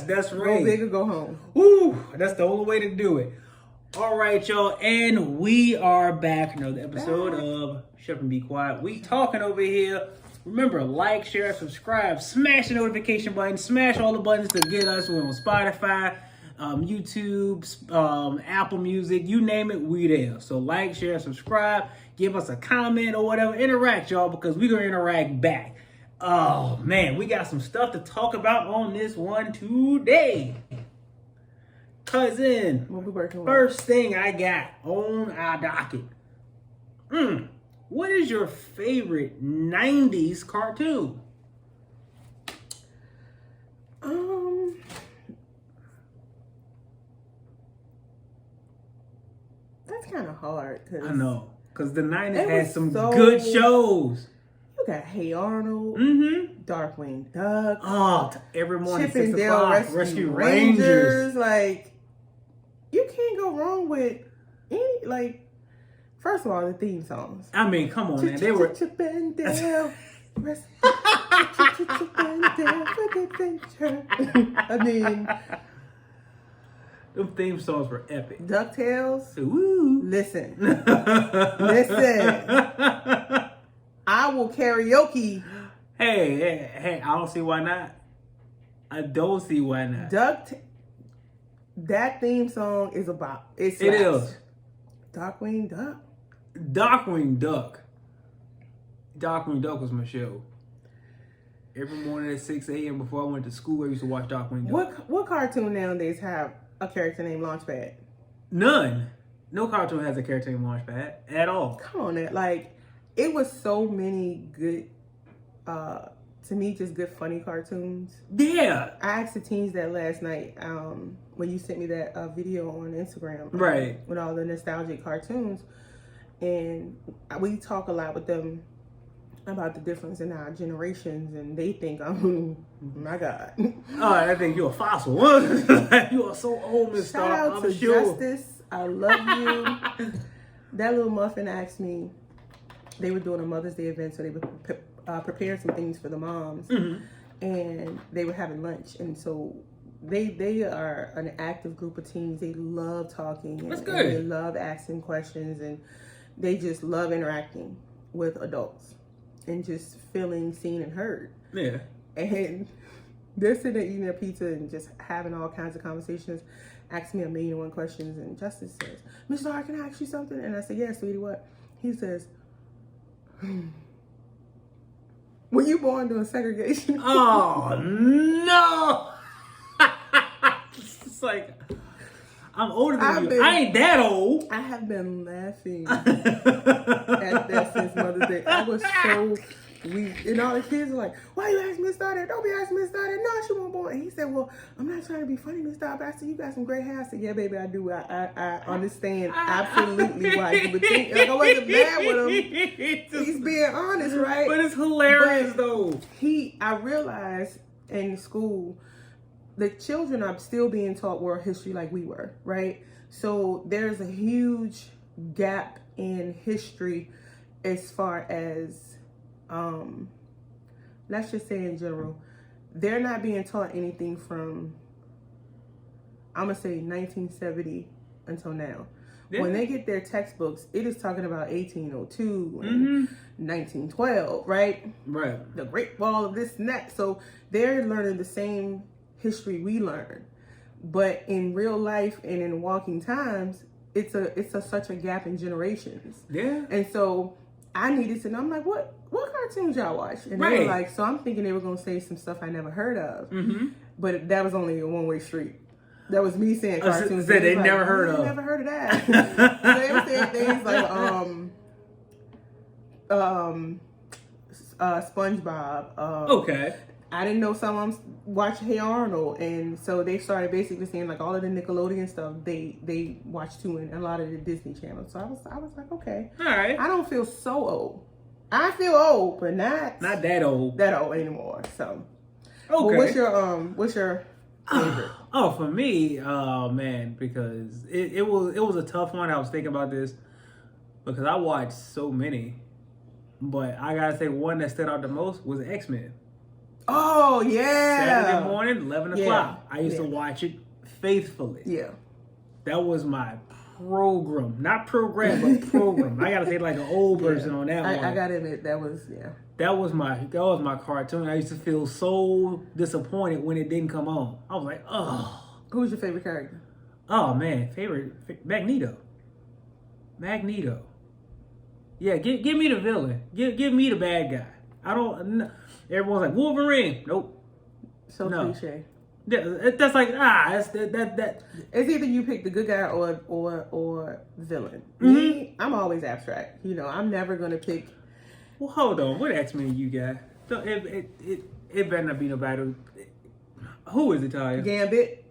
That's right. Go big or go home. Woo! That's the only way to do it. All right, y'all, and we are back. Another episode of Shut Up and Be Quiet. We talking over here. Remember, like, share, subscribe, smash the notification button, smash all the buttons to get us. We're on Spotify, YouTube, Apple Music, you name it, we there. So like, share, subscribe, give us a comment or whatever. Interact, y'all, because we're going to interact back. Oh, man, we got some stuff to talk about on this one today. Cousin, What we working with? first thing I got on our docket. What is your favorite 90s cartoon? That's kind of hard. I know, because the 90s It had was some so- good shows. You got Hey Arnold, Mm-hmm. Darkwing Duck, Oh, every morning, Chip and 6 Dale o'clock, Rescue Rangers. Like, you can't go wrong with any, like, first of all, the theme songs. I mean, come on, man. They were... Chip and Dale. Chip and Dale for the adventure. I mean, Them theme songs were epic. DuckTales. Woo! Listen. Listen. I will karaoke Hey, I don't see why not. I don't see why not. That theme song is about it is. Darkwing Duck. Darkwing Duck. Darkwing Duck was my show. Every morning at 6 a.m. before I went to school, I used to watch Darkwing Duck. What cartoon nowadays have a character named Launchpad? None. No cartoon has a character named Launchpad at all. Come on, that like it was so many good, to me, just good funny cartoons. Yeah. I asked the teens that last night when you sent me that video on Instagram, Right. with all the nostalgic cartoons, and we talk a lot with them about the difference in our generations, and they think, oh my God. Oh, I think you're a fossil. You are so old, Miss Shout Stark. out I'm to sure. Justice. I love you. That little muffin asked me, they were doing a Mother's Day event, so they were preparing some things for the moms, and they were having lunch, and so they are an active group of teens. They love talking. That's and good. they love asking questions, and they just love interacting with adults and just feeling seen and heard. Yeah. And they're sitting there eating their pizza and just having all kinds of conversations, asking me 1,000,001 questions. And Justice says, "Mr. Starr, can I ask you something?" And I say, "Yeah, sweetie, what?" He says, "Were you born during segregation?" Oh, no. It's like, I'm older than you. I ain't that old. I have been laughing at that since Mother's Day. I was so weak. And all the kids are like, "Why you asking Miss Starr that? Don't be asking Miss Starr that. No, she won't born." And he said, "Well, I'm not trying to be funny, Miss Starr, but I said, you got some great hair." I said, "Yeah, baby, I do. I understand absolutely why you would think." Like, I wasn't mad with him. He's being honest, right? But it's hilarious, But though. I realized in school, the children are still being taught world history like we were, right? So there's a huge gap in history as far as, let's just say in general, they're not being taught anything from, I'm gonna say 1970 until now. Yeah. When they get their textbooks, it is talking about 1802 and 1912, right? Right. The Great Wall of this and that. So they're learning the same history we learn, but in real life and in walking times, it's such a gap in generations. Yeah. And so I needed to know. I'm like, what cartoons y'all watch? And they were like, so I'm thinking they were gonna say some stuff I never heard of, but that was only a one-way street. That was me saying cartoons that they like, never heard of. Never heard of that. So they were saying things like SpongeBob. Okay. I didn't know some of them watch Hey Arnold, and so they started basically saying like all of the Nickelodeon stuff they watch too, and a lot of the Disney Channel. So I was like, okay, All right. I don't feel so old. I feel old, but not that old. That old anymore. So, Okay. well, what's your favorite? Oh, for me, oh man, because it was a tough one. I was thinking about this because I watched so many, but I gotta say one that stood out the most was X-Men. Oh yeah. Saturday morning, 11 Yeah. o'clock. I used to Yeah. watch it faithfully. Yeah. That was my program. Not program, but program. I gotta say like an old person on that one. I gotta admit that was That was my cartoon. I used to feel so disappointed when it didn't come on. I was like, oh. Who's your favorite character? Oh man, Magneto. Magneto. Yeah, give me the villain. Give me the bad guy. I don't. Everyone's like Wolverine. Nope. So No. cliche. That's like that's that. It's either you pick the good guy or villain. Mm-hmm. Me, I'm always abstract. You know, I'm never gonna pick. Well, hold on. What X-Men you got? It better not be nobody. Who is it, Talia? Gambit,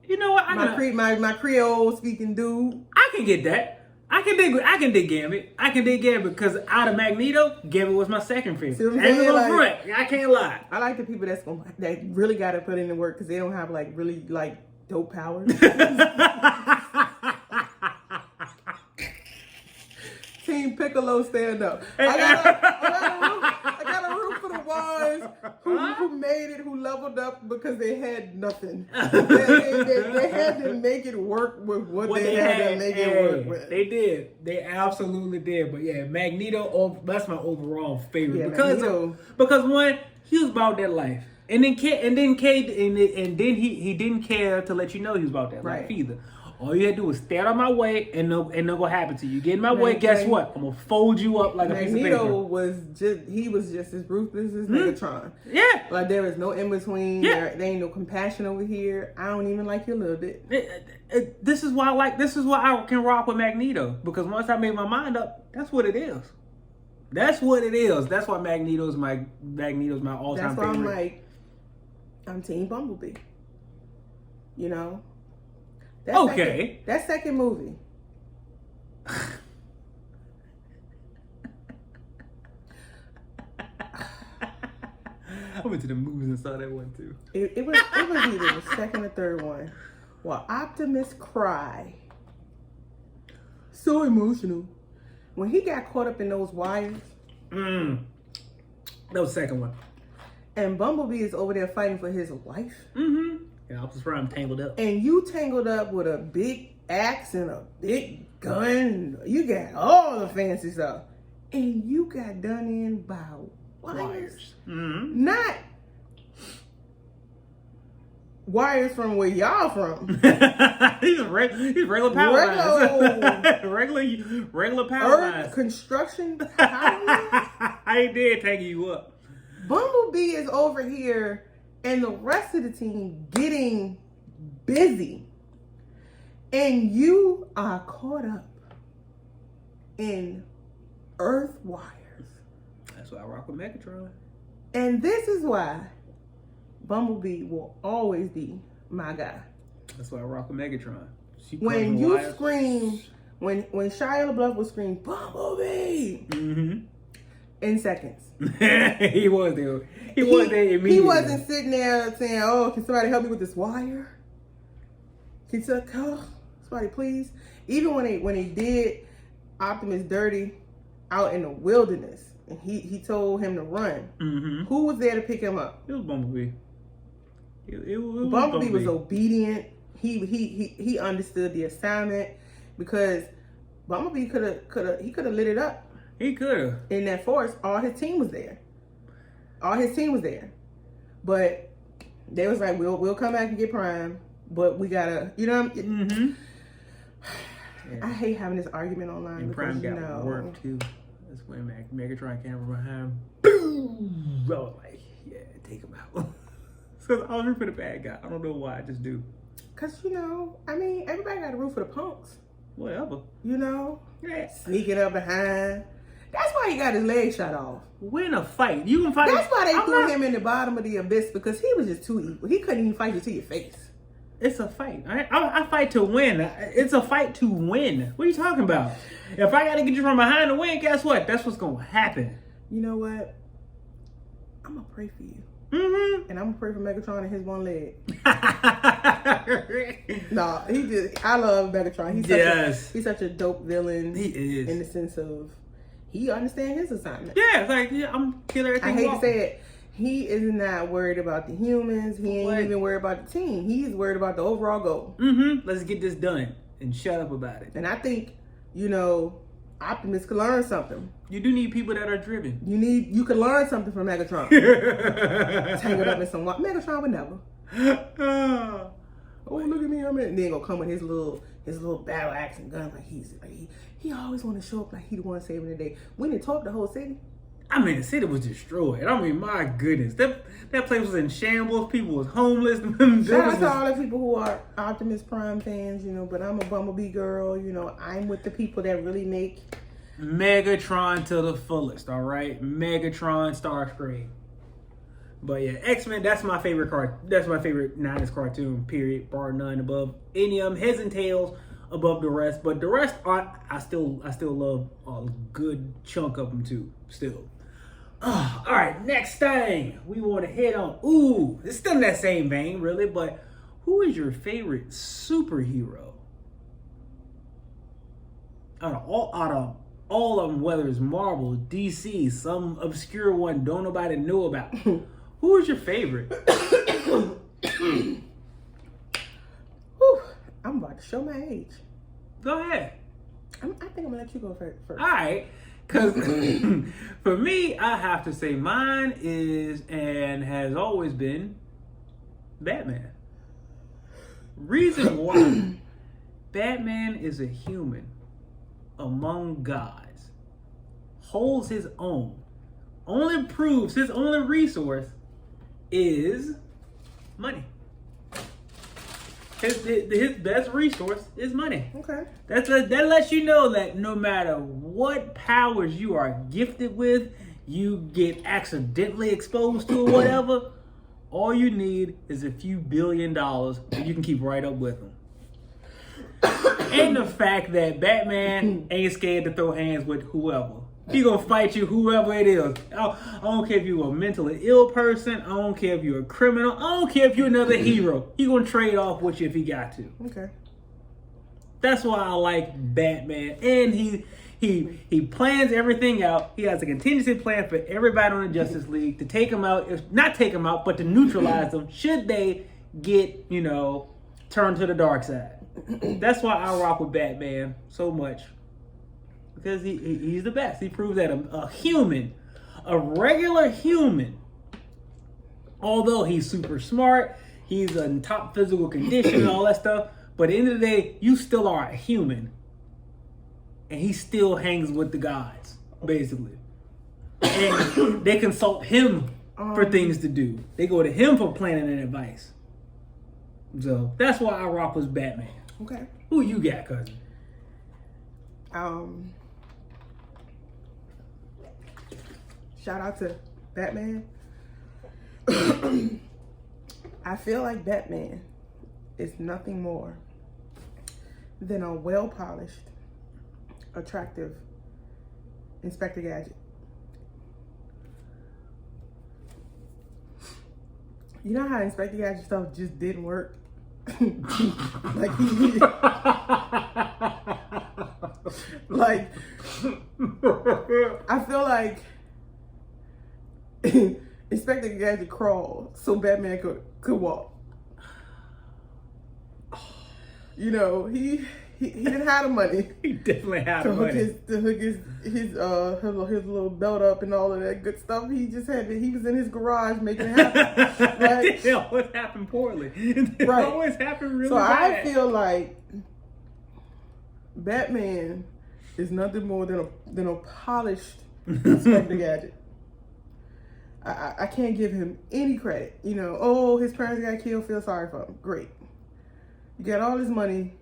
You know what? my Creole speaking dude. I can get that. I can dig Gambit. I can dig Gambit because out of Magneto, Gambit was my second favorite. See what I'm Ain't saying? no Like- front. I can't lie. I like the people that really got to put in the work because they don't have like really like dope powers. Team Piccolo stand up. I got a root for the ones who made it, who leveled up because they had nothing. They had to make it work with what they had to make it work with. They did. They absolutely did. But yeah, Magneto. That's my overall favorite Yeah, because one, he was about that life, and then he didn't care to let you know he was about that life Right. either. All you had to do was stay out of my way, and no gonna happen to you. Get in my way, guess what? I'm gonna fold you up like a piece of Magneto paper. was just as ruthless as Megatron. Yeah. Like there is no in between. Yeah. There ain't no compassion over here. I don't even like you a little bit. This is why I can rock with Magneto, because once I made my mind up, that's what it is. That's what it is. That's why Magneto's my all-time That's why favorite. I'm like, I'm Team Bumblebee. You know. Okay. That second movie. I went to the movies and saw that one too. It was either the second or third one. Well, Optimus cry. So emotional. When he got caught up in those wires. That was the second one. And Bumblebee is over there fighting for his life. Mm-hmm. Yeah, Optimus Prime tangled up. And you tangled up with a big axe and a big gun. You got all the fancy stuff. And you got done in by wires. Mm-hmm. Not wires from where y'all from. he's regular power lines. regular power lines. Earth construction power lines. I did tangle you up. Bumblebee is over here and the rest of the team getting busy. And you are caught up in earth wires. That's why I rock with Megatron. And this is why Bumblebee will always be my guy. That's why I rock with Megatron. When you scream, when Shia LaBeouf would scream, Bumblebee! Mm-hmm. In seconds. He was there. He was there immediately. He wasn't sitting there saying, "Oh, can somebody help me with this wire? Can somebody please?" Even when they did Optimus dirty out in the wilderness, and he told him to run. Mm-hmm. Who was there to pick him up? It was Bumblebee. It was Bumblebee was obedient. He understood the assignment because Bumblebee could have lit it up. He could have. In that forest, all his team was there. But they was like, we'll come back and get Prime, but we gotta, you know. Mm-hmm. I hate having this argument online And because Prime got work too. That's when Megatron came from behind. Boom! I was like, yeah, take him out. Because I was rooting for the bad guy. I don't know why. I just do. Because, everybody got a root for the punks. Whatever. Yeah. Sneaking up behind. That's why he got his leg shot off. Win a fight. You can fight. That's why they threw him in the bottom of the abyss, because he was just too evil. He couldn't even fight you to your face. It's a fight. I fight to win. It's a fight to win. What are you talking about? If I got to get you from behind to win, guess what? That's what's going to happen. You know what? I'm going to pray for you. Mm-hmm. And I'm going to pray for Megatron and his one leg. No, I love Megatron. He's such a dope villain. He is. In the sense of, he understands his assignment. Yeah, it's like, I'm kill everything. I hate to say it. He is not worried about the humans. He ain't even worried about the team. He's worried about the overall goal. Let's get this done and shut up about it. And I think, Optimus could learn something. You do need people that are driven. You could learn something from Megatron. Tangled up in some Megatron would never. Oh, look at me, I'm in. And then gonna come with his little battle axe and gun he always want to show up like he the one saving the day. When they talk the whole city. I mean, the city was destroyed. I mean, my goodness, that place was in shambles. People was homeless. Shout out to all the people who are Optimus Prime fans, but I'm a Bumblebee girl. I'm with the people that really make Megatron to the fullest. All right, Megatron, Starscream. But yeah, X-Men. That's my favorite card. That's my favorite '90s cartoon. Period. Bar none. Above any of them. Heads and tails above the rest. But the rest, I still love a good chunk of them too. Still. All right, next thing we want to hit on. Ooh, it's still in that same vein, really. But who is your favorite superhero? Out of all of them, whether it's Marvel, DC, some obscure one don't nobody know about. Who is your favorite? Whew, I'm about to show my age. Go ahead. I think I'm gonna let you go first. All right. Because for me, I have to say mine is and has always been Batman. Reason why Batman is a human among gods, holds his own, only proves his only resource is money. His best resource is money. Okay. That lets you know that no matter what powers you are gifted with, you get accidentally exposed to or whatever, all you need is a few $1 billion and you can keep right up with them. And the fact that Batman ain't scared to throw hands with whoever. He gonna fight you, whoever it is. I don't care if you're a mentally ill person. I don't care if you're a criminal. I don't care if you're another hero. He gonna trade off with you if he got to. Okay. That's why I like Batman. And he plans everything out. He has a contingency plan for everybody on the Justice League to take them out. Not take them out, but to neutralize them should they get, turned to the dark side. That's why I rock with Batman so much. Because he's the best. He proves that a human, a regular human, although he's super smart, he's in top physical condition and all that stuff, but at the end of the day, you still are a human. And he still hangs with the gods, basically. And they consult him for things to do. They go to him for planning and advice. So that's why I rock with Batman. Okay. Who you got, cousin? Shout out to Batman. I feel like Batman is nothing more than a well-polished, attractive Inspector Gadget. You know how Inspector Gadget stuff just didn't work? Like I feel like Inspector Gadget crawled so Batman could walk. He didn't have the money. He definitely had the money. To hook his little belt up and all of that good stuff. He just he was in his garage making it happen. Right? It always happened poorly. It right. always happened really so bad. I feel like Batman is nothing more than a polished Inspector Gadget. I can't give him any credit. His parents got killed, feel sorry for him. Great. You got all this money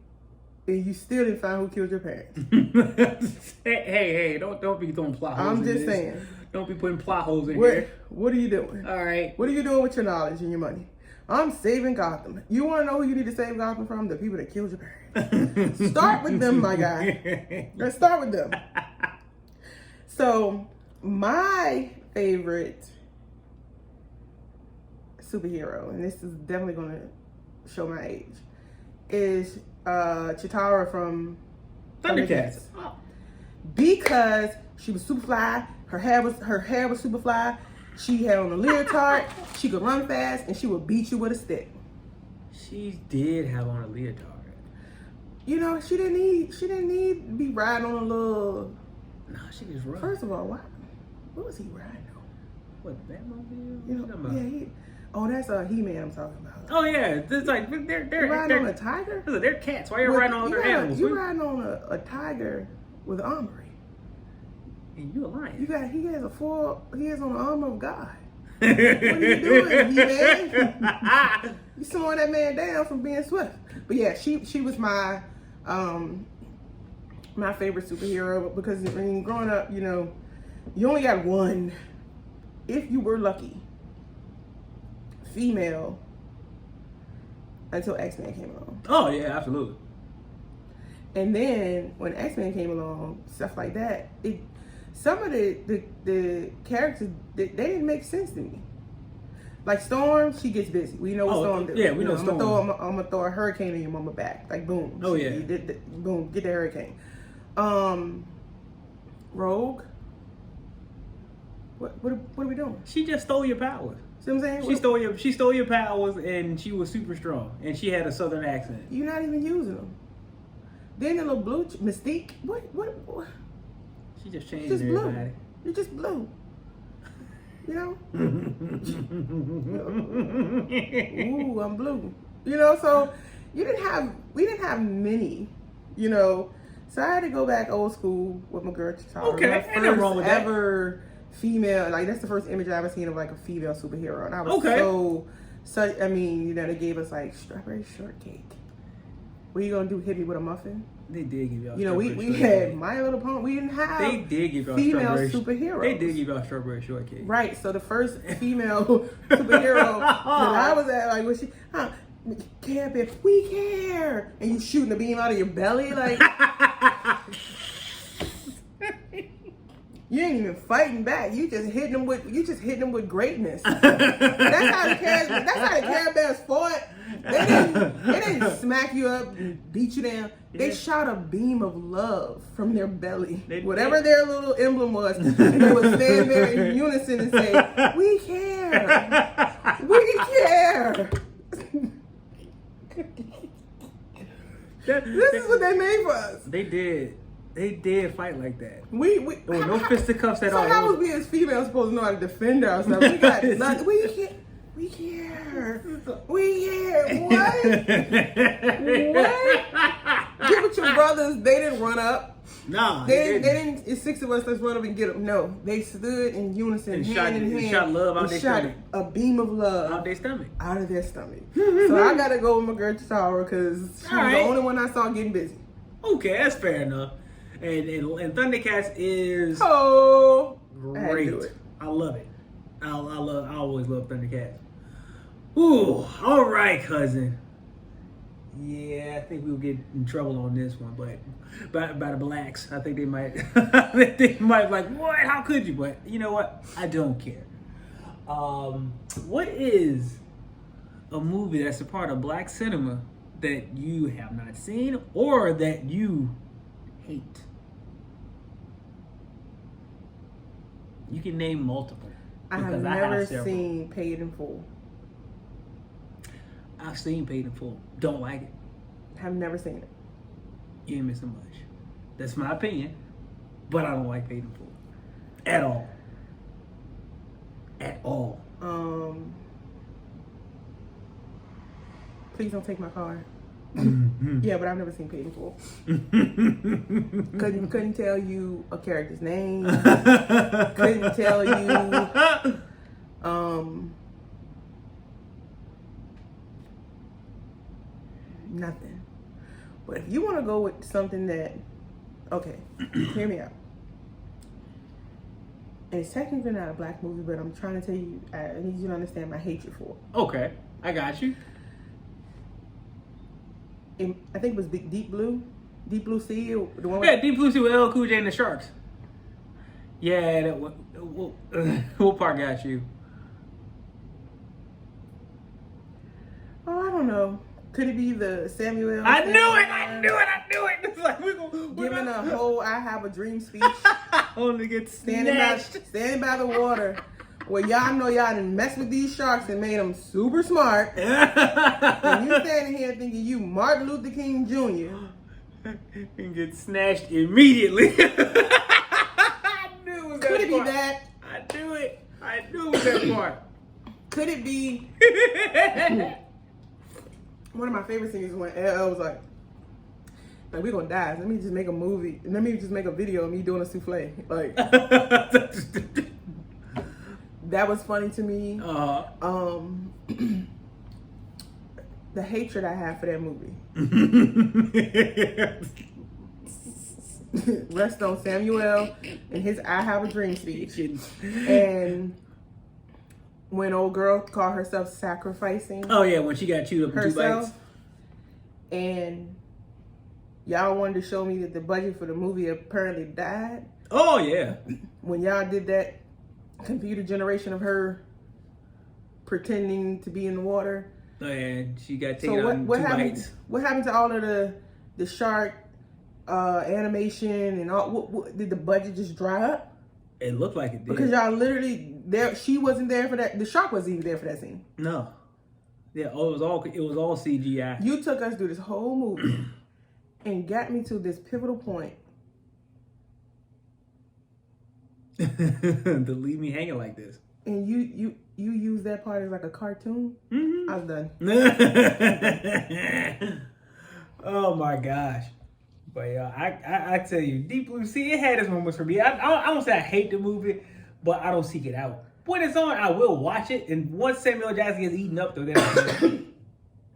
and you still didn't find who killed your parents. hey, don't be throwing plot holes I'm just saying. Don't be putting plot holes in here. What are you doing? All right. What are you doing with your knowledge and your money? I'm saving Gotham. You want to know who you need to save Gotham from? The people that killed your parents. Start with them, my guy. Let's start with them. So, my favorite superhero, and this is definitely going to show my age, is Chitara from Thundercats. Because she was super fly, her hair was super fly, She had on a leotard. She could run fast, and she would beat you with a stick. She did have on a leotard. You know, she didn't need to be riding on a little. Nah, she just run. First of all, what was he riding on? What, the Batmobile? You know, yeah, that's He-Man I'm talking about. Oh yeah, it's like they're riding on a tiger. Listen, they're cats. Why are you riding on other animals? You riding on a tiger with armory. And you a lion. He has on the armor of God. What are you doing, He-Man? You slowing that man down from being swift. But yeah, she was my my favorite superhero because growing up, you know, you only got one, if you were lucky, female until X-Men came along. Oh yeah, absolutely. And then when X-Men came along, stuff like that, some of the characters they didn't make sense to me. Like Storm, she gets busy. We know what Storm does. Yeah, we know Storm. I'm gonna throw a hurricane in your mama back. Like boom. Oh yeah. Boom, get the hurricane. Rogue. What are we doing? She just stole your powers. See what I'm saying? She stole your powers, and she was super strong, and she had a southern accent. You're not even using them. Then the little blue Mystique. What? She just changed Just everybody. blue. You're just blue. You know? Ooh, I'm blue. You know, so we didn't have many, you know. So I had to go back old school with my girl Chitara. Okay, ain't nothing wrong with that. Ever female, like that's the first image I ever seen of like a female superhero. And I was I mean, you know, they gave us like strawberry shortcake. What are you gonna do? Hit me with a muffin? They did give y'all. You know, we had My Little Pony. We didn't have. They did give y'all female superheroes. They did give y'all strawberry shortcake. Right. So the first female superhero that I was at, like, was she? Camping, we care, and you shooting a beam out of your belly, like. You ain't even fighting back. You just hitting them with greatness. That's how the Care Bears fought. They didn't smack you up and beat you down. They shot a beam of love from their belly. Whatever their little emblem was. And they would stand there in unison and say, "We care. We care." This is what they made for us. They did. They did fight like that. There were no fisticuffs at all. So how was we as females supposed to know how to defend ourselves? We got nothing. We care. We care. What? Give it your brothers. They didn't run up. No, they didn't. It's six of us. Let's run up and get them. No, they stood in unison, and hand in hand. Shot love out their stomach. A beam of love out their stomach. Out of their stomach. So I gotta go with my girl Chitara because she was the only one I saw getting busy. Okay, that's fair enough. And Thundercats is great. I love it. I always love Thundercats. Ooh, all right, cousin. Yeah, I think we'll get in trouble on this one, but by the blacks, I think they might they might be like, what? How could you? But you know what? I don't care. What is a movie that's a part of black cinema that you have not seen or that you hate? You can name multiple. I have never seen Paid in Full. I've seen Paid in Full. Don't like it. I've never seen it. You ain't missing much. That's my opinion. But I don't like Paid in Full. At all. At all. Please don't take my car. Yeah, but I've never seen Paid in Full. Couldn't tell you a character's name. Couldn't tell you nothing. But if you want to go with something that, okay, hear me out. And it's technically not a black movie, but I'm trying to tell you, I need you to understand my hatred for it. Okay, I got you. I think it was Deep Blue Sea, the one. Yeah, Deep Blue Sea with LL Cool J and the Sharks. Yeah, that what part got you? Oh, I don't know. Could it be the Samuel? I knew it. It's like giving a whole "I Have a Dream" speech. Only get standing by the water, Well, y'all know y'all done messed with these sharks and made them super smart. And you standing here thinking you Martin Luther King Jr. And get snatched immediately. I knew it was that Could it be part. that? I knew it. I knew it was that part. Could it be? One of my favorite singers was when LL was like, we're gonna die. Let me just make a movie. Let me just make a video of me doing a souffle. Like, that was funny to me. The hatred I have for that movie. Rest on Samuel and his I Have a Dream speech. And when old girl called herself sacrificing. Oh yeah, when she got chewed up in 2 bites. And y'all wanted to show me that the budget for the movie apparently died. Oh yeah. When y'all did that computer generation of her pretending to be in the water. And she got taken out in 2 bites. What happened to all of the shark animation and all? What, did the budget just dry up? It looked like it did. Because y'all literally there. She wasn't there for that. The shark wasn't even there for that scene. No. Yeah. Oh, it was all CGI. You took us through this whole movie and got me to this pivotal point. To leave me hanging like this. And you use that part as like a cartoon. Mm-hmm. I was done. Oh my gosh. But yeah, I tell you, Deep Blue Sea, it had its moments for me. I don't say I hate the movie, but I don't seek it out. When it's on, I will watch it. And once Samuel Jackson gets eaten up, though, then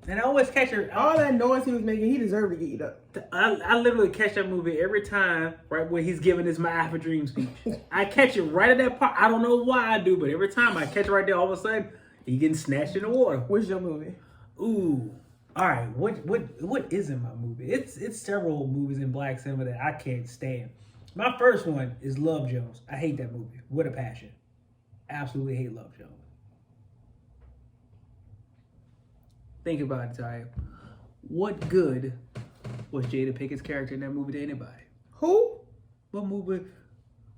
and I always catch her. All that noise he was making, he deserved to get eaten up. I literally catch that movie every time, right when he's giving his My Alpha Dream speech. I catch it right at that part. I don't know why I do, but every time I catch it right there, all of a sudden, he getting snatched in the water. What's your movie? Ooh. All right, what is in my movie? It's several movies in black cinema that I can't stand. My first one is Love Jones. I hate that movie with a passion. Absolutely hate Love Jones. Think about it, Ty. What good was Jada Pickett's character in that movie to anybody? Who? What movie?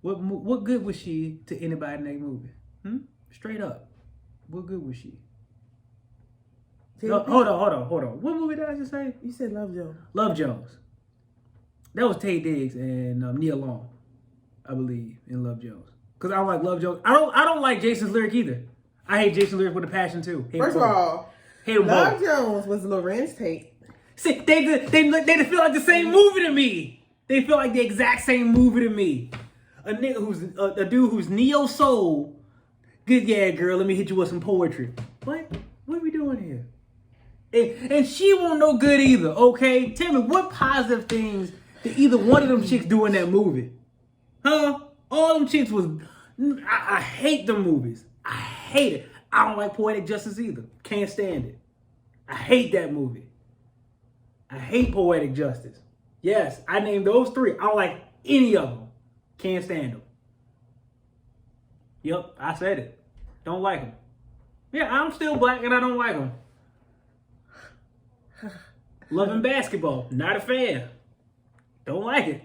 What good was she to anybody in that movie? Straight up, what good was she? No, hold on. What movie did I just say? You said Love Jones. Love Jones. That was Taye Diggs and Nia Long, I believe, in Love Jones. Because I don't like Love Jones. I don't like Jason's lyric either. I hate Jason's lyric with a passion too. First of all, Love Jones was Lorenz Tate. See, they feel like the same movie to me. They feel like the exact same movie to me. A nigga who's a dude who's neo soul. Good, yeah, girl. Let me hit you with some poetry. What are we doing here? And she won't no good either. Okay, tell me what positive things did either one of them chicks do in that movie? Huh? All them chicks was. I hate them movies. I hate it. I don't like Poetic Justice either. Can't stand it. I hate that movie. I hate Poetic Justice. Yes, I named those 3. I don't like any of them. Can't stand them. Yep, I said it. Don't like them. Yeah, I'm still black and I don't like them. Loving Basketball. Not a fan. Don't like it.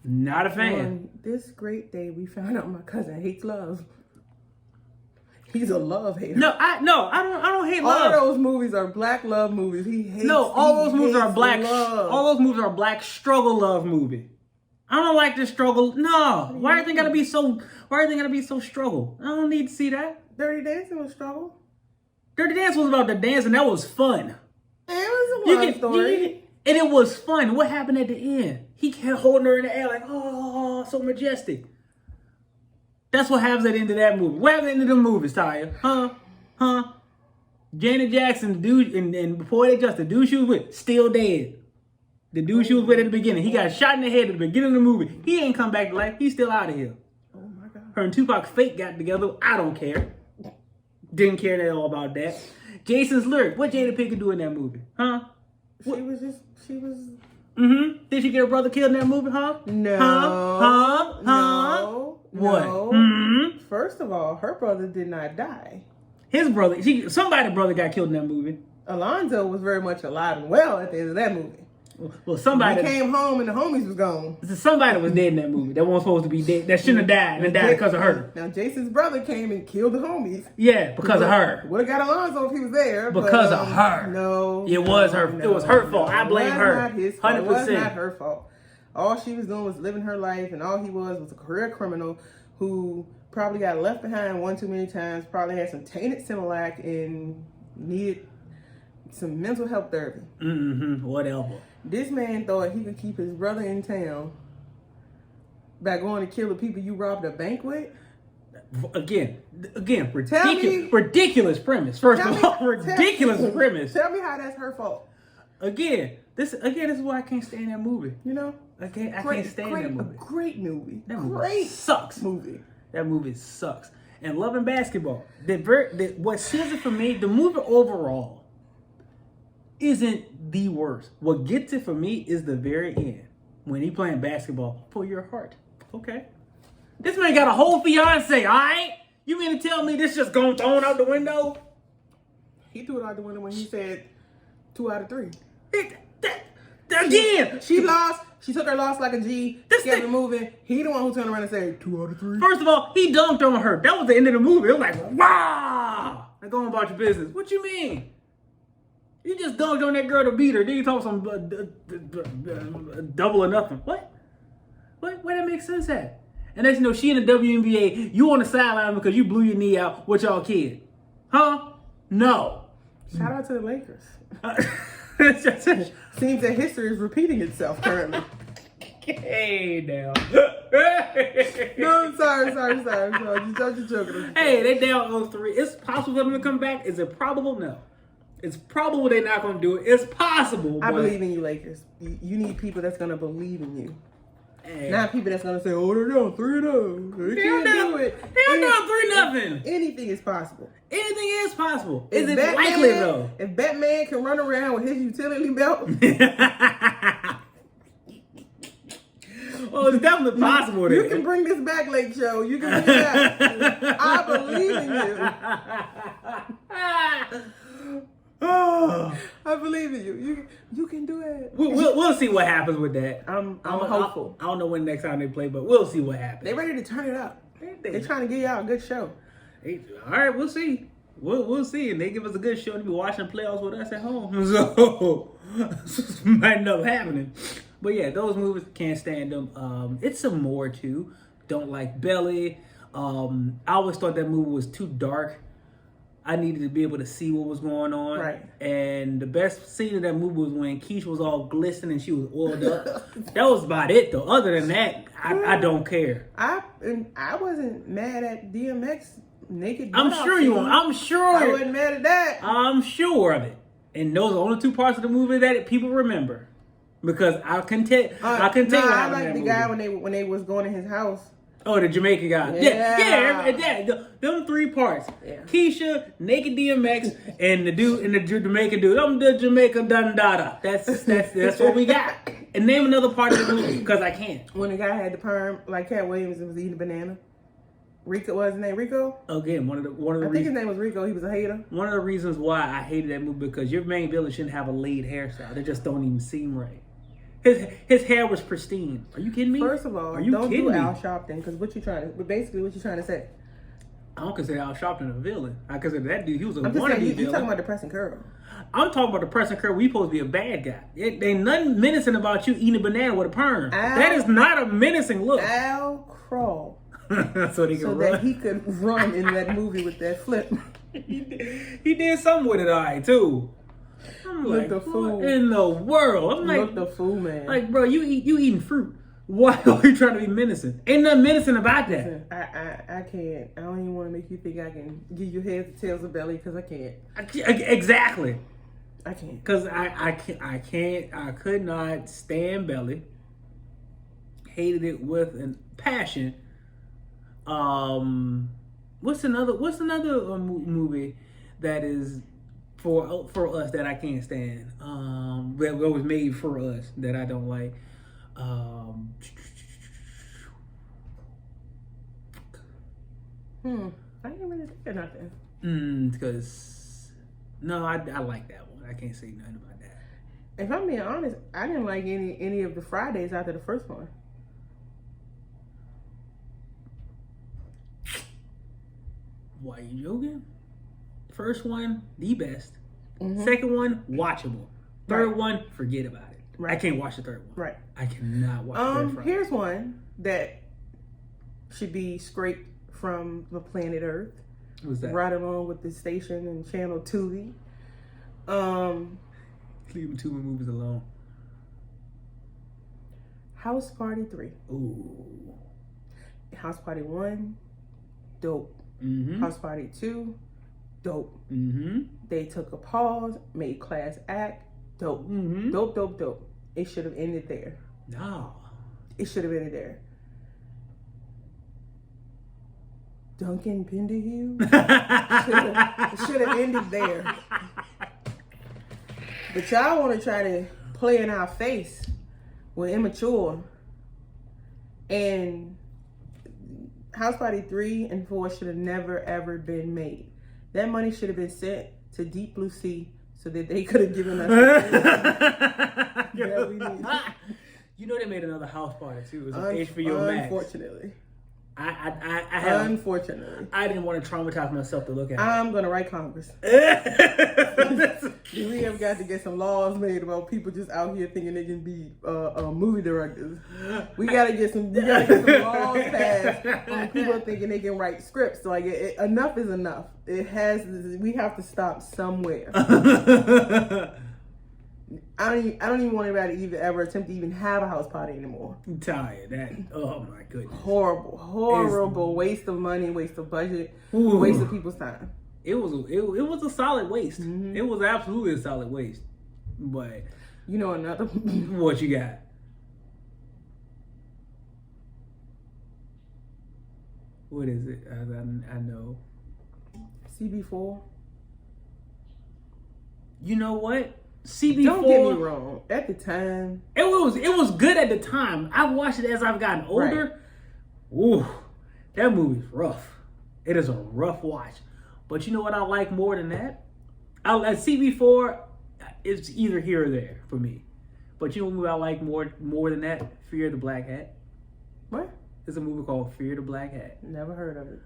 Not a fan. On this great day, we found out my cousin hates love. He's a love hater. No, I don't hate love. All of those movies are black love movies. He hates. No, all those movies are black. Love. All those movies are black struggle love movie. I don't like this struggle. No, why everything gotta be so? Why everything gotta be so struggle? I don't need to see that. Dirty Dancing was struggle. Dirty Dancing was about the dance, and that was fun. And it was a love story. And it was fun. What happened at the end? He kept holding her in the air like, oh, so majestic. That's what happens at the end of that movie. What happens at the end of the movies, Taya? Huh? Janet Jackson, the dude, and before they just the dude she was with, still dead. The dude she was with at the beginning, he got shot in the head at the beginning of the movie. He ain't come back to life. He's still out of here. Oh my God. Her and Tupac fake got together. I don't care. Didn't care at all about that. Jason's lyric. What Jada Pinkett do in that movie? Huh? She was. Mm-hmm. Did she get her brother killed in that movie? Huh? No. Huh? No. What? No. Mm-hmm. First of all, her brother did not die. His brother. Somebody's brother got killed in that movie. Alonzo was very much alive and well at the end of that movie. Well, somebody He came home and the homies was gone. Somebody was dead in that movie. That wasn't supposed to be dead. That shouldn't have died. And died because of her. Now Jason's brother came and killed the homies. Yeah, because of her. Would have got Alonzo if he was there. Because of her. No, it was her. No, it was her fault. I blame her. Not his fault. 100%. It was not her fault. All she was doing was living her life, and all he was a career criminal who probably got left behind one too many times. Probably had some tainted Similac and needed some mental health therapy. Whatever. This man thought he could keep his brother in town by going to kill the people you robbed a bank with. Again, ridiculous premise. First of all, ridiculous premise. Tell me how that's her fault. This is why I can't stand that movie. You know, I can't stand that movie. A great movie. That movie sucks. That movie sucks. And Love and Basketball. What seals it for me, the movie overall isn't the worst. What gets it for me is the very end when he playing basketball for your heart. Okay, this man got a whole fiance. All right, you mean to tell me this just going thrown out the window? He threw it out the window when he said 2 out of 3. Again, she lost. She took her loss like a G. Kept it moving. He the one who turned around and said 2 out of 3. First of all, he dunked on her. That was the end of the movie. It was like, wow. Now go on about your business. What you mean? You just dunked on that girl to beat her. Then you talk some double or nothing. What? Where that makes sense at? And next you know, she in the WNBA. You on the sideline because you blew your knee out with y'all kid. Huh? No. Shout out to the Lakers. Seems that history is repeating itself currently. Hey, now. No, I'm sorry. Just joking. Hey, they down 0-3. It's possible for them to come back. Is it probable? No. It's probable they're not going to do it. It's possible. I believe in you, Lakers. You need people that's going to believe in you. Hey. Not people that's going to say, oh, they're down 3-0. They can't do it. They're down 3-0. Anything is possible. Anything is possible. Is it likely, though? If Batman can run around with his utility belt... Oh, it's definitely possible. You can bring this back, Lake Show. You can bring it back. I believe in you. I believe in you. You can do it. We'll see what happens with that. I'm hopeful. I don't know when next time they play, but we'll see what happens. They ready to turn it up. They're trying to give y'all a good show. All right, we'll see. We'll see, and they give us a good show to be watching playoffs with us at home. So might end up happening. But yeah, those movies, can't stand them. It's some more too. Don't like Belly. I always thought that movie was too dark. I needed to be able to see what was going on. Right. And the best scene of that movie was when Keisha was all glistening and she was oiled up. That was about it though. Other than that, I don't care. I wasn't mad at DMX naked. I'm sure you won't. I'm sure. I wasn't mad at that. I'm sure of it. And those are the only 2 parts of the movie that people remember. Because I can tell what happened I like in that the movie. guy when they was going to his house. Oh, the Jamaican guy. Yeah. Them 3 parts. Yeah. Keisha, naked DMX, and the dude and the Jamaican dude. I'm the Jamaican Dundada. That's what we got. And name another part of the movie because I can't. When the guy had the perm, like Cat Williams, and was eating a banana. Rico, was his name Rico? Again, one of the I think his name was Rico. He was a hater. One of the reasons why I hated that movie because your main villain shouldn't have a laid hairstyle. They just don't even seem right. His hair was pristine. Are you kidding me? First of all, don't do Al Sharpton because what you trying to say? I don't consider Al Sharpton a villain. I consider that dude. He was a wannabe villain. You talking about the Preston Curl? I'm talking about the Preston Curl. We supposed to be a bad guy. It ain't nothing menacing about you eating a banana with a perm. That is not a menacing look. Al crawl. so that he could run in that movie with that flip. he did something with it, all right, too. I'm Look like, the fool. What in the world? I'm like, look the fool, man. Like, bro, you eating fruit. Why are you trying to be menacing? Ain't nothing menacing about that. I can't. I don't even want to make you think I can give you heads, tails, of belly because I can't. Exactly. I can't. Because I can't. I could not stand Belly. Hated it with a passion. What's another movie that is for us that I can't stand? That was made for us that I don't like. I didn't really think of nothing. Because no, I like that one. I can't say nothing about that. If I'm being honest, I didn't like any of the Fridays after the first one. Why you joking? First one, the best. Mhm. Second one, watchable. Third Right. one, forget about it. Right. I can't watch the third one. Right. I cannot watch the third Friday. Here's one that should be scraped from the planet Earth, What's that? right along with the station and channel Tubi. Leave two movies alone. House Party 3. Ooh. House Party 1, dope. Mm-hmm. House Party 2, dope. Mm-hmm. They took a pause, made class act, dope. Mm-hmm. Dope, dope, dope. It should have ended there. No. It should have ended there. Duncan Pinderhugh? It should have ended there. But y'all want to try to play in our face. We're immature. And House Party 3 and 4 should have never, ever been made. That money should have been sent to Deep Blue Sea so that they could have given us that we need. You know they made another House Party too. It was on HBO Max. Unfortunately. Unfortunately. I didn't want to traumatize myself to look at it. I'm going to write Congress. We have got to get some laws made about people just out here thinking they can be movie directors. We got to get some laws passed on people thinking they can write scripts. Like enough is enough. We have to stop somewhere. I don't even want anybody to even ever attempt to even have a house party anymore. I'm tired. Oh my goodness. Horrible waste of money, waste of budget, Ooh. waste of people's time. It was a solid waste. Mm-hmm. It was absolutely a solid waste. But you know another what you got? What is it? I know. CB4. You know what? CB4. Don't get me wrong. At the time, it was good at the time. I watched it as I've gotten older. Right. Ooh, that movie's rough. It is a rough watch. But you know what I like more than that? At CB4, it's either here or there for me. But you know what movie I like more than that? Fear the Black Hat. What? It's a movie called Fear the Black Hat. Never heard of it.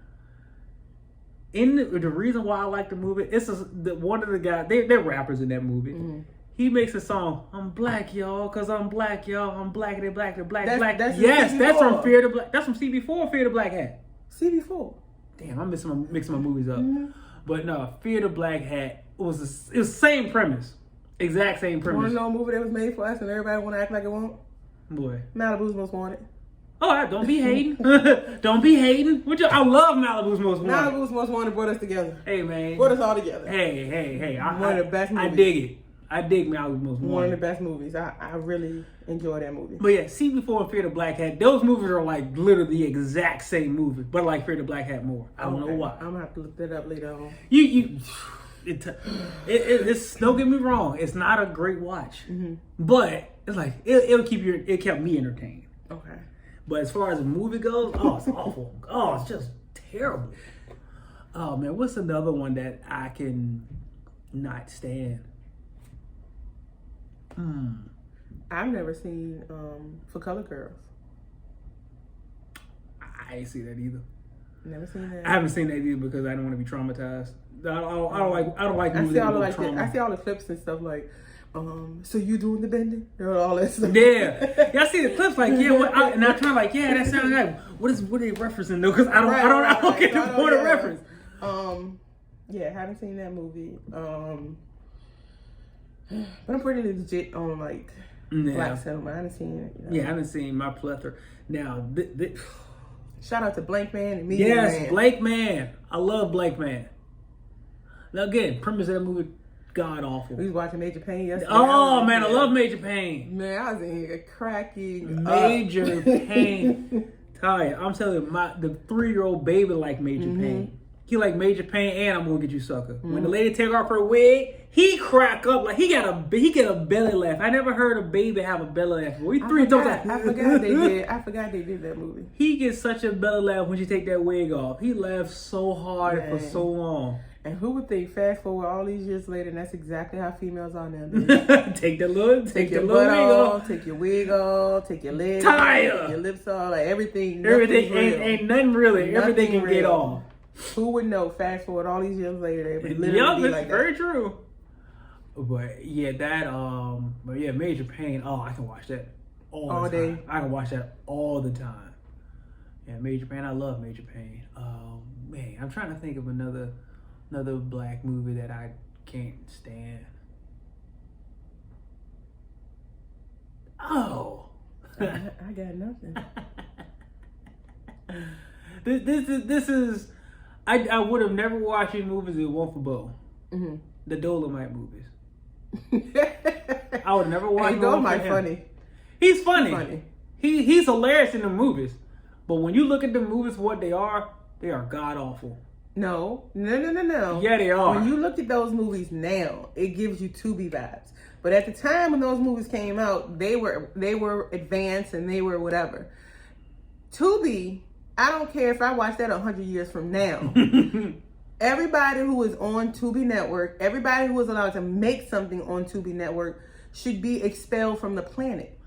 The reason why I like the movie, one of the guys, they're rappers in that movie. Mm-hmm. He makes a song, I'm black, y'all, cause I'm black, y'all. I'm black, they're black, they're black, black. That's that's from Fear the Black. That's from CB4, Fear the Black Hat. CB4. Damn, I'm mixing my movies up. Mm-hmm. But no, Fear the Black Hat was the same premise, exact same premise. Want to know a movie that was made for us and everybody want to act like it won't? Boy, Malibu's Most Wanted. All right, don't be hating. Don't be hating. I love Malibu's Most Wanted. Malibu's Most Wanted brought us together. Hey man, Brought us all together. Hey. One of the best movies. I dig it. I dig Malibu's Most Wanted. One of the best movies. I really enjoy that movie. But yeah, CB4 and Fear the Black Hat, those movies are like literally the exact same movie, but I like Fear the Black Hat more. I don't know why. I'm gonna have to look that up later on. It's don't get me wrong, it's not a great watch, but it's like it kept me entertained. Okay. But as far as the movie goes, oh, it's awful. Oh, it's just terrible. Oh man, what's another one that I can not stand? I've never seen For Color Girls. I ain't see that either. Never seen that. I haven't seen that either because I don't want to be traumatized. I don't like movies that involve trauma. I see all the clips and stuff like, so you doing the bending? All that stuff. Yeah, I see the clips like, yeah, and I'm trying like, yeah, that sounds like, what are they referencing though? Because I don't get the point of reference. Yeah, haven't seen that movie. But I'm pretty legit on like Black cinema. I haven't seen it. Yeah, I haven't seen my plethora. Now, shout out to Blank Man and Medium Man. Yes, Blank Man. I love Blank Man. Now again, premise of that movie, god awful. We was watching Major Payne yesterday. Oh man, I love Major Payne. Man, I was in here cracking Major Payne. Talia, I'm telling you, the 3-year-old baby like Major Payne. He like Major Payne, and I'm gonna get you sucker. When the lady take off her wig, he crack up like he get a belly laugh. I never heard a baby have a belly laugh. I forgot they did. I forgot they did that movie. He gets such a belly laugh when she take that wig off. He laughs so hard for so long. And who would think, fast forward all these years later, and that's exactly how females are now. Take your butt wig off. off, take your wig off, take your legs Tire. off, take your lips off, like everything. Everything real. ain't nothing really. Everything can get real. off. Who would know? Fast forward all these years later, they would literally Yup, be it's like very that. true. But yeah, but yeah, Major Pain. Oh, I can watch that all the day. time. I can watch that all the time. Yeah, Major Pain. I love Major Pain. Man, I'm trying to think of another black movie that I can't stand. Oh, I got nothing. this is. I would have never watched these movies if it weren't for Bo. Mm-hmm. The Dolomite movies. I would never watch. Hey, Dolomite funny. He's funny. He's hilarious in the movies, but when you look at the movies for what they are god awful. No. Yeah, they are. When you look at those movies now, it gives you Tubi vibes. But at the time when those movies came out, they were advanced and they were whatever. Tubi, I don't care if I watch that 100 years from now. Everybody who is on Tubi Network, everybody who is allowed to make something on Tubi Network should be expelled from the planet.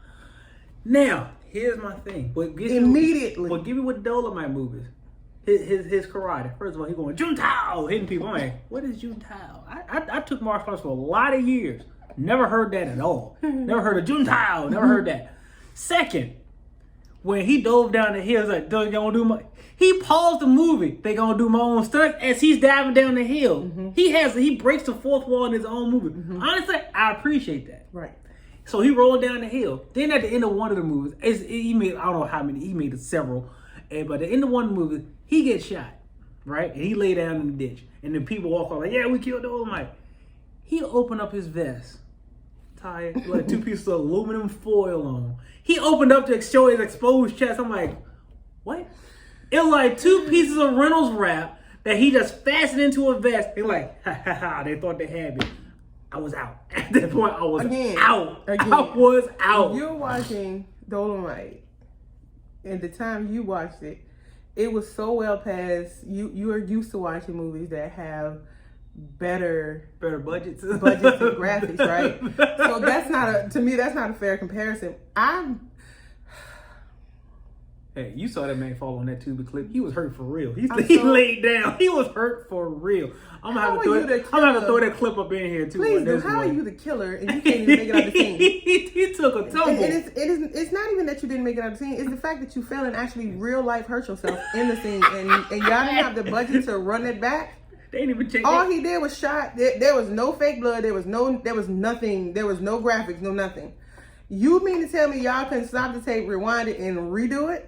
Now, here's my thing. Immediately. Give me what Dolomite movies. His karate. First of all, he going Juntao, hitting people. I'm like, what is Juntao? I took martial arts for a lot of years. Never heard that at all. Never heard of Juntao. Never heard that. Second, when he dove down the hill, like, "Doug, y'all gonna do my?" He paused the movie. They gonna do my own stunt as he's diving down the hill. Mm-hmm. He breaks the fourth wall in his own movie. Mm-hmm. Honestly, I appreciate that. Right. So he rolled down the hill. Then at the end of one of the movies, he made, I don't know how many. He made several. But at the end of one movie, he gets shot, right? And he lay down in the ditch. And then people walk off like, yeah, we killed Dolomite. He opened up his vest, tied like 2 pieces of aluminum foil on. He opened up to show his exposed chest. I'm like, what? It was like 2 pieces of Reynolds wrap that he just fastened into a vest. They're like, ha ha ha, they thought they had me. I was out. At that point, I was out. I was out. You're watching Dolomite. At the time you watched it, it was so well past. You are used to watching movies that have better budgets and graphics, right? So that's not a fair comparison. Hey, you saw that man fall on that Tubi clip. He was hurt for real. He laid down. He was hurt for real. I'm gonna have to throw that clip up in here too. Please do. How are you the killer and you can't even make it out of the scene? He took a tumble. And it's not even that you didn't make it out of the scene. It's the fact that you fell and actually real life hurt yourself in the scene, and y'all didn't have the budget to run it back. They didn't even check. All he did was shot. There was no fake blood. There was nothing. There was no graphics. No nothing. You mean to tell me y'all couldn't stop the tape, rewind it, and redo it?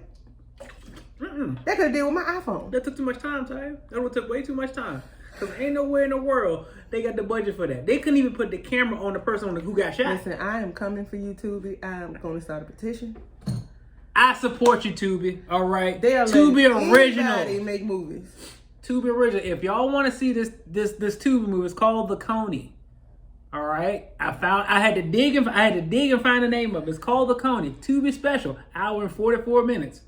Mm-mm. That could have did with my iPhone. That took too much time, Ty. That would took way too much time. Because ain't nowhere in the world they got the budget for that. They couldn't even put the camera on the person who got shot. Listen, I am coming for you, Tubi. I'm going to start a petition. I support you, Tubi. All right. They are Tubi original. Anybody make movies. Tubi original. If y'all want to see this Tubi movie, it's called The Coney. All right. I had to dig and find the name of it. It's called The Coney. Tubi special. Hour and 44 minutes.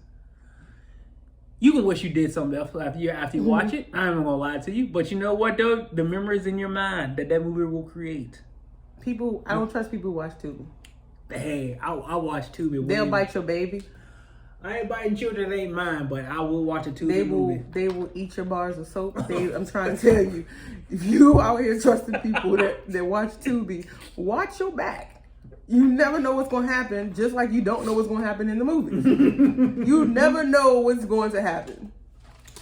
You can wish you did something else after you watch it. I'm not gonna lie to you, but you know what though? The memories in your mind that movie will create. I don't trust people who watch Tubi. Hey, I watch Tubi. They'll bite your baby. I ain't biting children that ain't mine, but I will watch a Tubi movie. They will eat your bars of soap. I'm trying to tell you, if you out here trusting people that watch Tubi, watch your back. You never know what's going to happen, just like you don't know what's going to happen in the movies. You never know what's going to happen.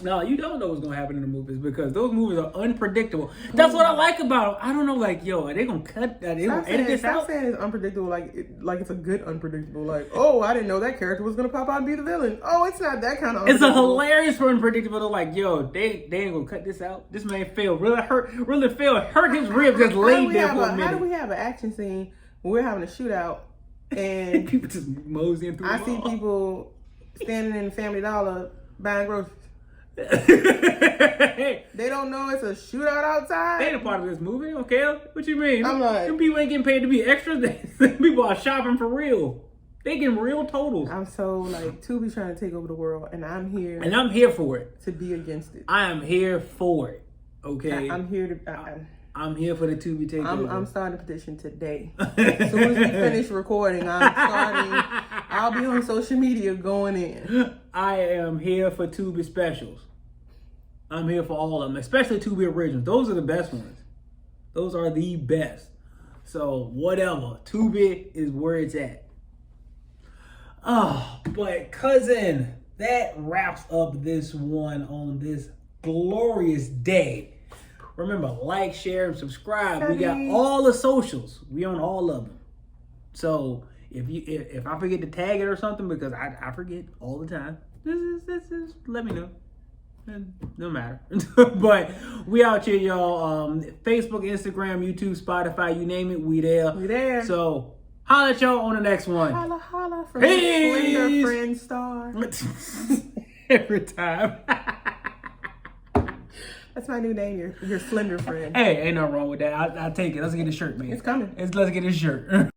No, you don't know what's going to happen in the movies because those movies are unpredictable. That's what I like about them. I don't know, like, yo, are they going to cut that? Are they going to edit this out? Stop saying it's unpredictable like it's a good unpredictable. Like, oh, I didn't know that character was going to pop out and be the villain. Oh, it's not that kind of unpredictable. It's a hilarious for unpredictable. They're like, yo, they ain't going to cut this out. This man hurt his ribs, just laid there for a minute. How do we have an action scene when we're having a shootout and people just moseying through I see people standing in Family Dollar buying groceries. They don't know it's a shootout outside. They ain't a part of this movie, okay? What you mean? I'm like, them people ain't getting paid to be extras. People are shopping for real. They getting real totals. I'm so like Tubi's trying to take over the world, and I'm here. And I'm here for it. To be against it. I am here for it. Okay, I'm here to. I'm here for the Tubi takeover. I'm starting a petition today. As soon as we finish recording, I'll be on social media going in. I am here for Tubi specials. I'm here for all of them, especially Tubi originals. Those are the best ones. Those are the best. So whatever, Tubi is where it's at. Oh, but cousin, that wraps up this one on this glorious day. Remember, like, share, and subscribe. We got all the socials. We on all of them. So if I forget to tag it or something, because I forget all the time, this is let me know. No matter. But we out here, y'all. Facebook, Instagram, YouTube, Spotify, you name it, we there. We there. So holla at y'all on the next one. Holla, holla from Slender Friend Star. Every time. That's my new name, your Slender Friend. Hey, ain't nothing wrong with that. I'll take it. Let's get a shirt, man. It's coming. Let's get a shirt.